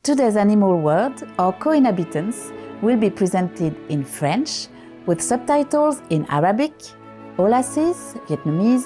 Today's animal world, or co-inhabitants, will be presented in French with subtitles in Arabic, Aulacese, Vietnamese,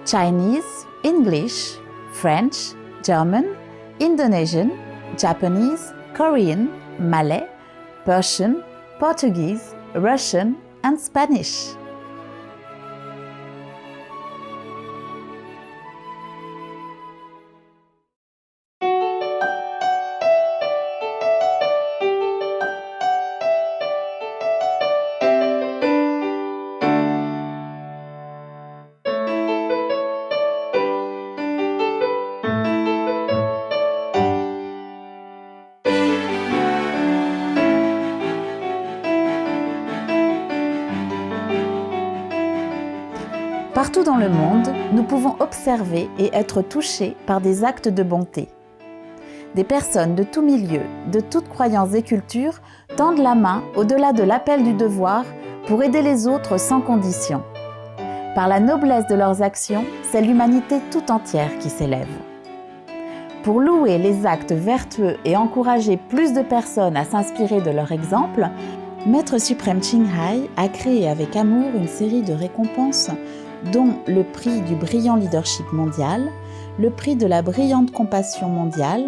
Chinese, English, French, German, Indonesian, Japanese, Korean, Malay, Persian, Portuguese, Russian, and Spanish. Partout dans le monde, nous pouvons observer et être touchés par des actes de bonté. Des personnes de tous milieux, de toutes croyances et cultures tendent la main au-delà de l'appel du devoir pour aider les autres sans condition. Par la noblesse de leurs actions, c'est l'humanité tout entière qui s'élève. Pour louer les actes vertueux et encourager plus de personnes à s'inspirer de leur exemple, Maître suprême Ching Hai a créé avec amour une série de récompenses dont le prix du brillant leadership mondial, le prix de la brillante compassion mondiale,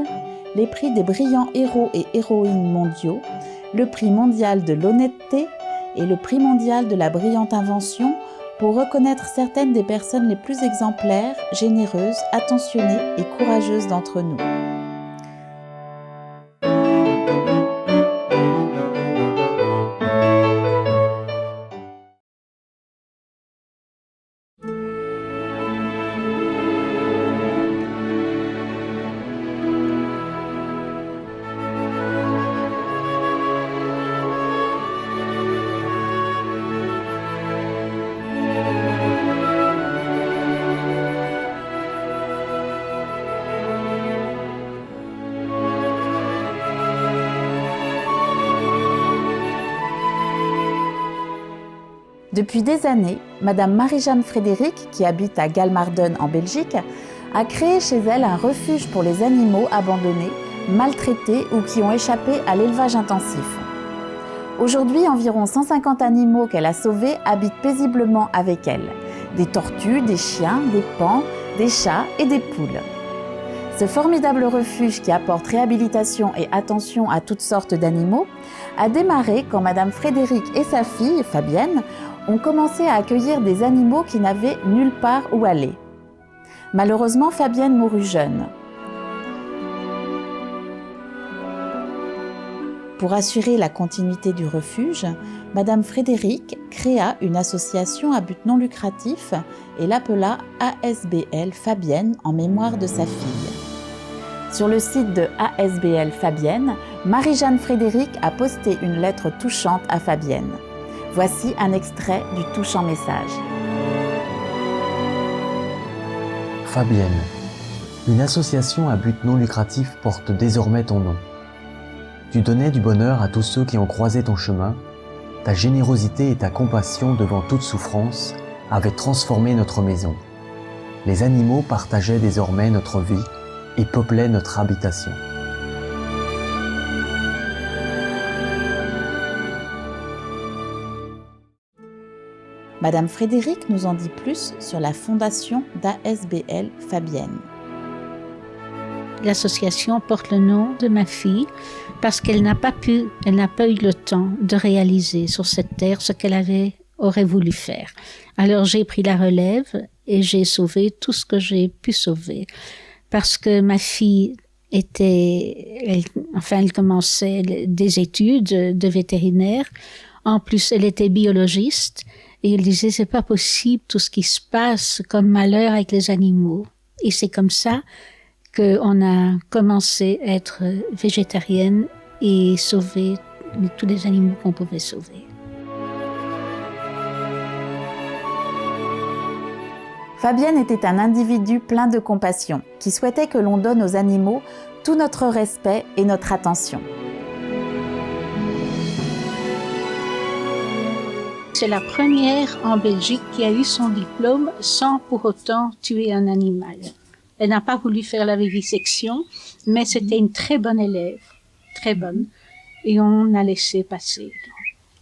les prix des brillants héros et héroïnes mondiaux, le prix mondial de l'honnêteté et le prix mondial de la brillante invention pour reconnaître certaines des personnes les plus exemplaires, généreuses, attentionnées et courageuses d'entre nous. Depuis des années, Madame Marie-Jeanne Frédéric, qui habite à Galmarden en Belgique, a créé chez elle un refuge pour les animaux abandonnés, maltraités ou qui ont échappé à l'élevage intensif. Aujourd'hui, environ 150 animaux qu'elle a sauvés habitent paisiblement avec elle. Des tortues, des chiens, des paons, des chats et des poules. Ce formidable refuge qui apporte réhabilitation et attention à toutes sortes d'animaux a démarré quand Madame Frédéric et sa fille, Fabienne, ont commencé à accueillir des animaux qui n'avaient nulle part où aller. Malheureusement, Fabienne mourut jeune. Pour assurer la continuité du refuge, Madame Frédéric créa une association à but non lucratif et l'appela ASBL Fabienne en mémoire de sa fille. Sur le site de ASBL Fabienne, Marie-Jeanne Frédéric a posté une lettre touchante à Fabienne. Voici un extrait du touchant message. Fabienne, une association à but non lucratif porte désormais ton nom. Tu donnais du bonheur à tous ceux qui ont croisé ton chemin. Ta générosité et ta compassion devant toute souffrance avaient transformé notre maison. Les animaux partageaient désormais notre vie et peuplaient notre habitation. Madame Frédéric nous en dit plus sur la fondation d'ASBL Fabienne. L'association porte le nom de ma fille parce qu'elle n'a pas eu le temps de réaliser sur cette terre ce qu'elle aurait voulu faire. Alors j'ai pris la relève et j'ai sauvé tout ce que j'ai pu sauver. Parce que ma fille elle commençait des études de vétérinaire. En plus, elle était biologiste. Et il disait, c'est pas possible tout ce qui se passe comme malheur avec les animaux. Et c'est comme ça qu'on a commencé à être végétarienne et sauver tous les animaux qu'on pouvait sauver. Fabienne était un individu plein de compassion qui souhaitait que l'on donne aux animaux tout notre respect et notre attention. C'est la première en Belgique qui a eu son diplôme sans pour autant tuer un animal. Elle n'a pas voulu faire la vivisection, mais c'était une très bonne élève. très bonne, et on a laissé passer.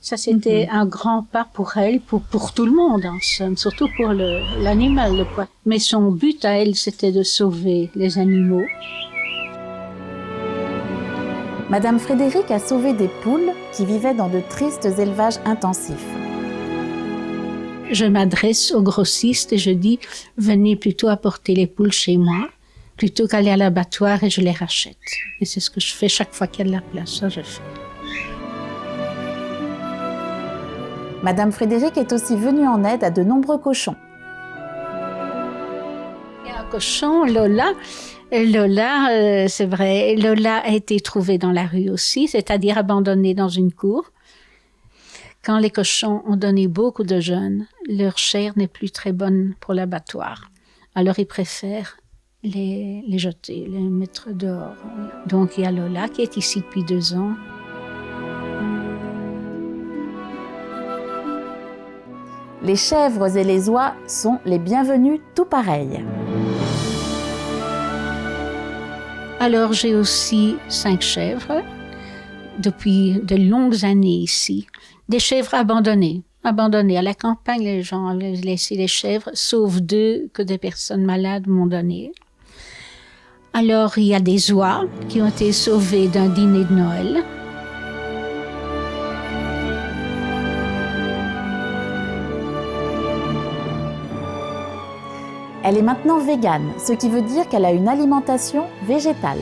Ça, c'était un grand pas pour elle, pour tout le monde, en somme, surtout pour l'animal, le poisson. Mais son but à elle, c'était de sauver les animaux. Madame Frédéric a sauvé des poules qui vivaient dans de tristes élevages intensifs. Je m'adresse aux grossistes et je dis « Venez plutôt apporter les poules chez moi, plutôt qu'aller à l'abattoir et je les rachète. » Et c'est ce que je fais chaque fois qu'il y a de la place, ça je fais. Madame Frédéric est aussi venue en aide à de nombreux cochons. Il y a un cochon, Lola. Lola, c'est vrai, Lola a été trouvée dans la rue aussi, c'est-à-dire abandonnée dans une cour. Quand les cochons ont donné beaucoup de jeunes, leur chair n'est plus très bonne pour l'abattoir. Alors ils préfèrent les jeter, les mettre dehors. Donc il y a Lola qui est ici depuis 2 ans. Les chèvres et les oies sont les bienvenus tout pareils. Alors j'ai aussi 5 chèvres, depuis de longues années ici. Des chèvres abandonnées à la campagne, les gens avaient laissé les chèvres, sauf 2 que des personnes malades m'ont donné. Alors il y a des oies qui ont été sauvées d'un dîner de Noël. Elle est maintenant végane, ce qui veut dire qu'elle a une alimentation végétale.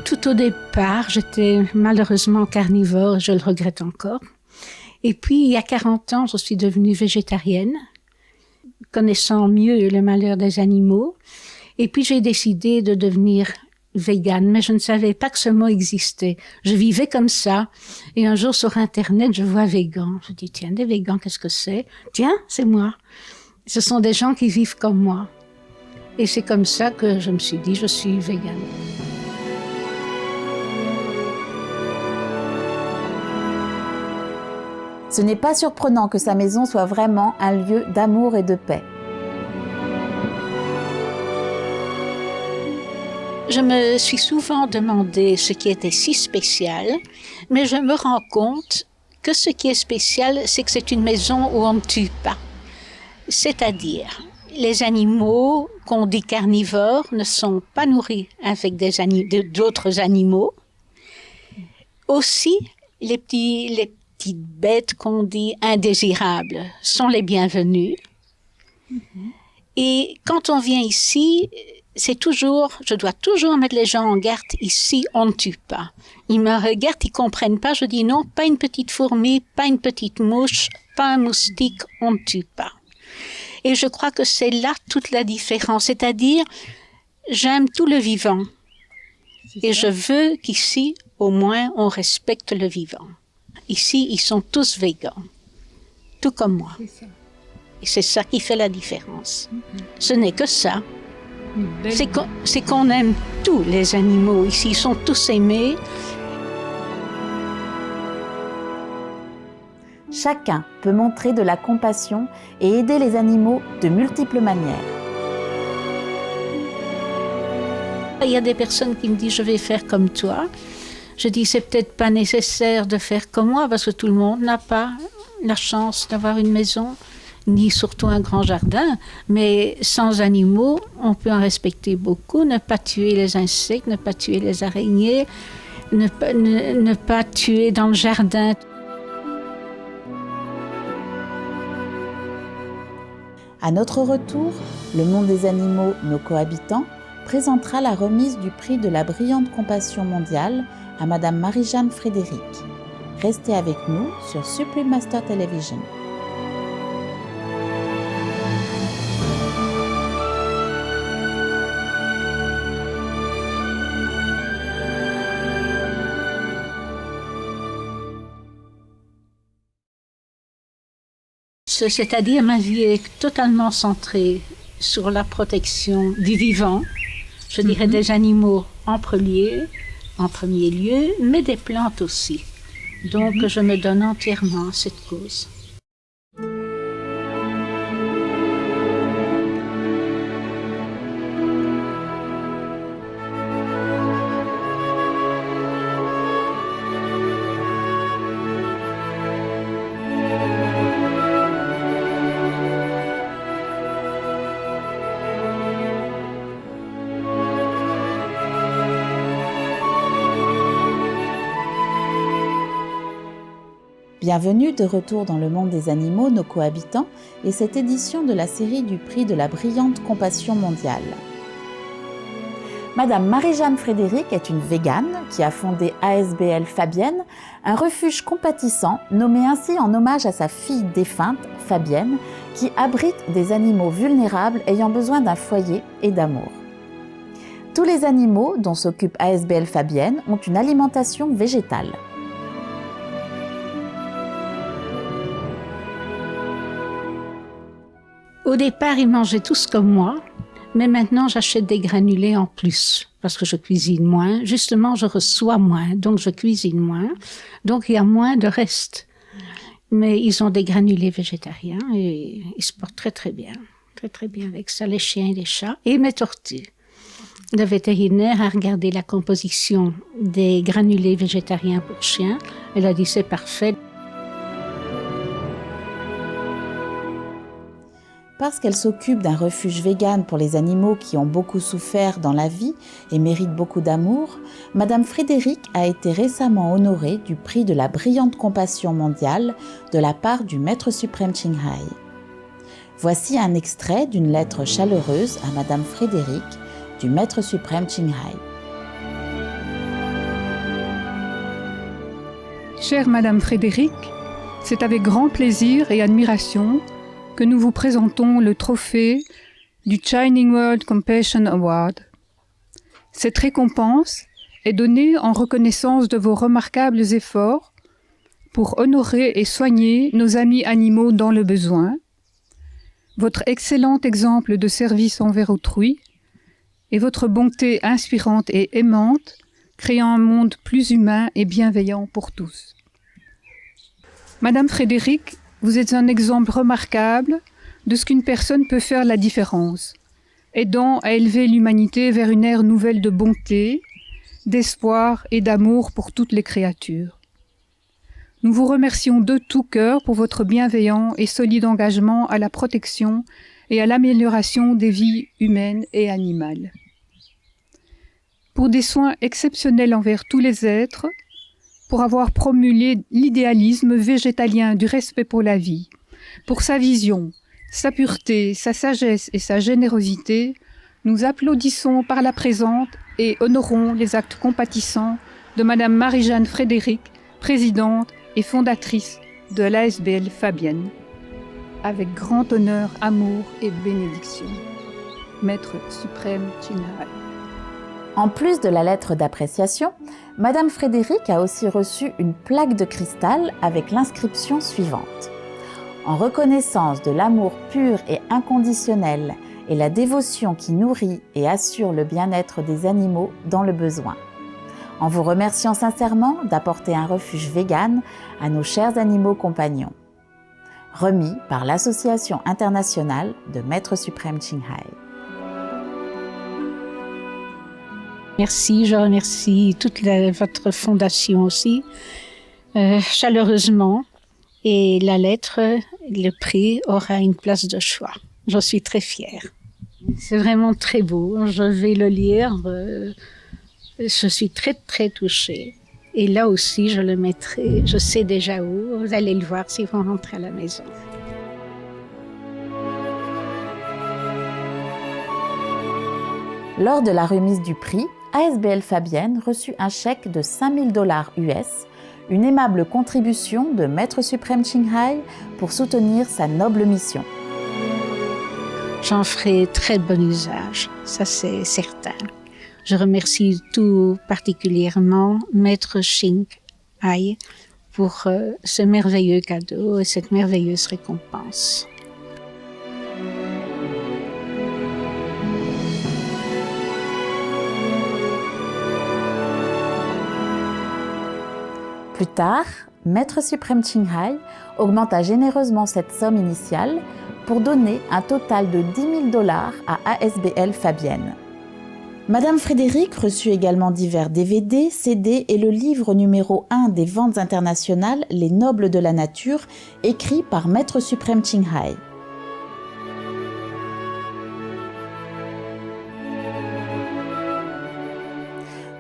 Tout au départ, j'étais malheureusement carnivore, je le regrette encore. Et puis, il y a 40 ans, je suis devenue végétarienne, connaissant mieux le malheur des animaux. Et puis, j'ai décidé de devenir végane, mais je ne savais pas que ce mot existait. Je vivais comme ça. Et un jour, sur Internet, je vois végan. Je dis, tiens, des végans, qu'est-ce que c'est? Tiens, c'est moi. Ce sont des gens qui vivent comme moi. Et c'est comme ça que je me suis dit, je suis végane. Ce n'est pas surprenant que sa maison soit vraiment un lieu d'amour et de paix. Je me suis souvent demandé ce qui était si spécial, mais je me rends compte que ce qui est spécial, c'est que c'est une maison où on ne tue pas. C'est-à-dire, les animaux qu'on dit carnivores ne sont pas nourris avec d'autres animaux. Aussi, les petites bêtes qu'on dit indésirables sont les bienvenues. Et quand on vient ici, je dois toujours mettre les gens en garde. Ici, on ne tue pas. Ils me regardent, ils comprennent pas. Je dis non, pas une petite fourmi, pas une petite mouche, pas un moustique, on ne tue pas. Et je crois que c'est là toute la différence. C'est-à-dire, j'aime tout le vivant. Et je veux qu'ici, au moins, on respecte le vivant. Ici, ils sont tous végans. Tout comme moi. Et c'est ça qui fait la différence. Ce n'est que ça. C'est qu'on aime tous les animaux. Ici, ils sont tous aimés. Chacun peut montrer de la compassion et aider les animaux de multiples manières. Il y a des personnes qui me disent « je vais faire comme toi ». Je dis « c'est peut-être pas nécessaire de faire comme moi parce que tout le monde n'a pas la chance d'avoir une maison, ni surtout un grand jardin. Mais sans animaux, on peut en respecter beaucoup, ne pas tuer les insectes, ne pas tuer les araignées, ne pas tuer dans le jardin ». À notre retour, le Monde des animaux, nos cohabitants, présentera la remise du prix de la brillante compassion mondiale à Madame Marie-Jeanne Frédéric. Restez avec nous sur Supreme Master Television. C'est-à-dire ma vie est totalement centrée sur la protection du vivant, je dirais des animaux en premier lieu, mais des plantes aussi. Donc je me donne entièrement à cette cause. Bienvenue de retour dans le monde des animaux, nos cohabitants, et cette édition de la série du prix de la brillante compassion mondiale. Madame Marie-Jeanne Frédéric est une végane qui a fondé ASBL Fabienne, un refuge compatissant nommé ainsi en hommage à sa fille défunte, Fabienne, qui abrite des animaux vulnérables ayant besoin d'un foyer et d'amour. Tous les animaux dont s'occupe ASBL Fabienne ont une alimentation végétale. Au départ, ils mangeaient tous comme moi, mais maintenant j'achète des granulés en plus parce que je cuisine moins. Justement, je reçois moins, donc je cuisine moins. Donc il y a moins de reste. Mais ils ont des granulés végétariens et ils se portent très très bien. Très très bien avec ça, les chiens et les chats et mes tortues. Le vétérinaire a regardé la composition des granulés végétariens pour chiens. Elle a dit c'est parfait. Parce qu'elle s'occupe d'un refuge vegan pour les animaux qui ont beaucoup souffert dans la vie et méritent beaucoup d'amour, Madame Frédéric a été récemment honorée du prix de la brillante compassion mondiale de la part du Maître suprême Ching Hai. Voici un extrait d'une lettre chaleureuse à Madame Frédéric du Maître suprême Ching Hai. Chère Madame Frédéric, c'est avec grand plaisir et admiration que nous vous présentons le trophée du Shining World Compassion Award. Cette récompense est donnée en reconnaissance de vos remarquables efforts pour honorer et soigner nos amis animaux dans le besoin, votre excellent exemple de service envers autrui et votre bonté inspirante et aimante, créant un monde plus humain et bienveillant pour tous. Madame Frédéric, vous êtes un exemple remarquable de ce qu'une personne peut faire la différence, aidant à élever l'humanité vers une ère nouvelle de bonté, d'espoir et d'amour pour toutes les créatures. Nous vous remercions de tout cœur pour votre bienveillant et solide engagement à la protection et à l'amélioration des vies humaines et animales. Pour des soins exceptionnels envers tous les êtres, pour avoir promulgué l'idéalisme végétalien du respect pour la vie, pour sa vision, sa pureté, sa sagesse et sa générosité, nous applaudissons par la présente et honorons les actes compatissants de Madame Marie-Jeanne Frédéric, présidente et fondatrice de l'ASBL Fabienne. Avec grand honneur, amour et bénédiction. Maître suprême Ching Hai. En plus de la lettre d'appréciation, Madame Frédéric a aussi reçu une plaque de cristal avec l'inscription suivante. En reconnaissance de l'amour pur et inconditionnel et la dévotion qui nourrit et assure le bien-être des animaux dans le besoin. En vous remerciant sincèrement d'apporter un refuge vegan à nos chers animaux compagnons. Remis par l'Association internationale de Maître suprême Ching Hai. Merci, je remercie toute votre fondation aussi, chaleureusement. Et la lettre, le prix aura une place de choix. J'en suis très fière. C'est vraiment très beau. Je vais le lire. Je suis très, très touchée. Et là aussi, je le mettrai. Je sais déjà où. Vous allez le voir si vous rentrez à la maison. Lors de la remise du prix, ASBL Fabienne reçut un chèque de 5 000 $ US, une aimable contribution de Maître suprême Ching Hai pour soutenir sa noble mission. J'en ferai très bon usage, ça c'est certain. Je remercie tout particulièrement Maître Ching Hai pour ce merveilleux cadeau et cette merveilleuse récompense. Plus tard, Maître suprême Ching Hai augmenta généreusement cette somme initiale pour donner un total de 10 000 $ à ASBL Fabienne. Madame Frédéric reçut également divers DVD, CD et le livre numéro 1 des ventes internationales Les Nobles de la Nature, écrit par Maître suprême Ching Hai.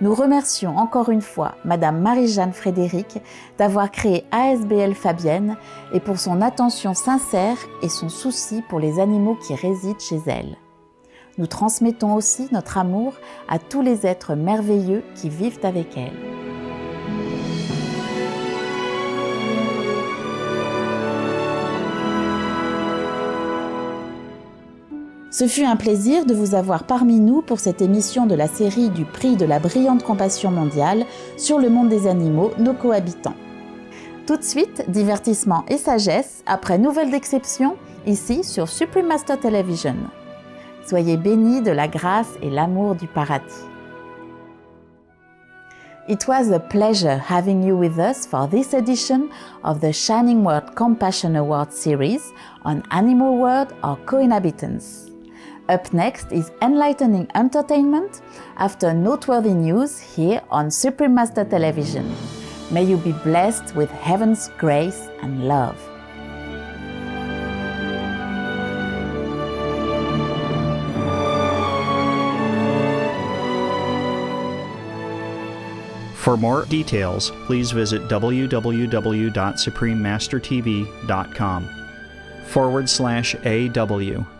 Nous remercions encore une fois Madame Marie-Jeanne Frédéric d'avoir créé ASBL Fabienne et pour son attention sincère et son souci pour les animaux qui résident chez elle. Nous transmettons aussi notre amour à tous les êtres merveilleux qui vivent avec elle. Ce fut un plaisir de vous avoir parmi nous pour cette émission de la série du prix de la brillante compassion mondiale sur le monde des animaux, nos cohabitants. Tout de suite, divertissement et sagesse après Nouvelles d'exception, ici sur Supreme Master Television. Soyez bénis de la grâce et l'amour du paradis. It was a pleasure having you with us for this edition of the Shining World Compassion Award series on Animal World or Coinhabitants. Up next is enlightening entertainment after noteworthy news here on Supreme Master Television. May you be blessed with heaven's grace and love. For more details, please visit www.suprememastertv.com/AW.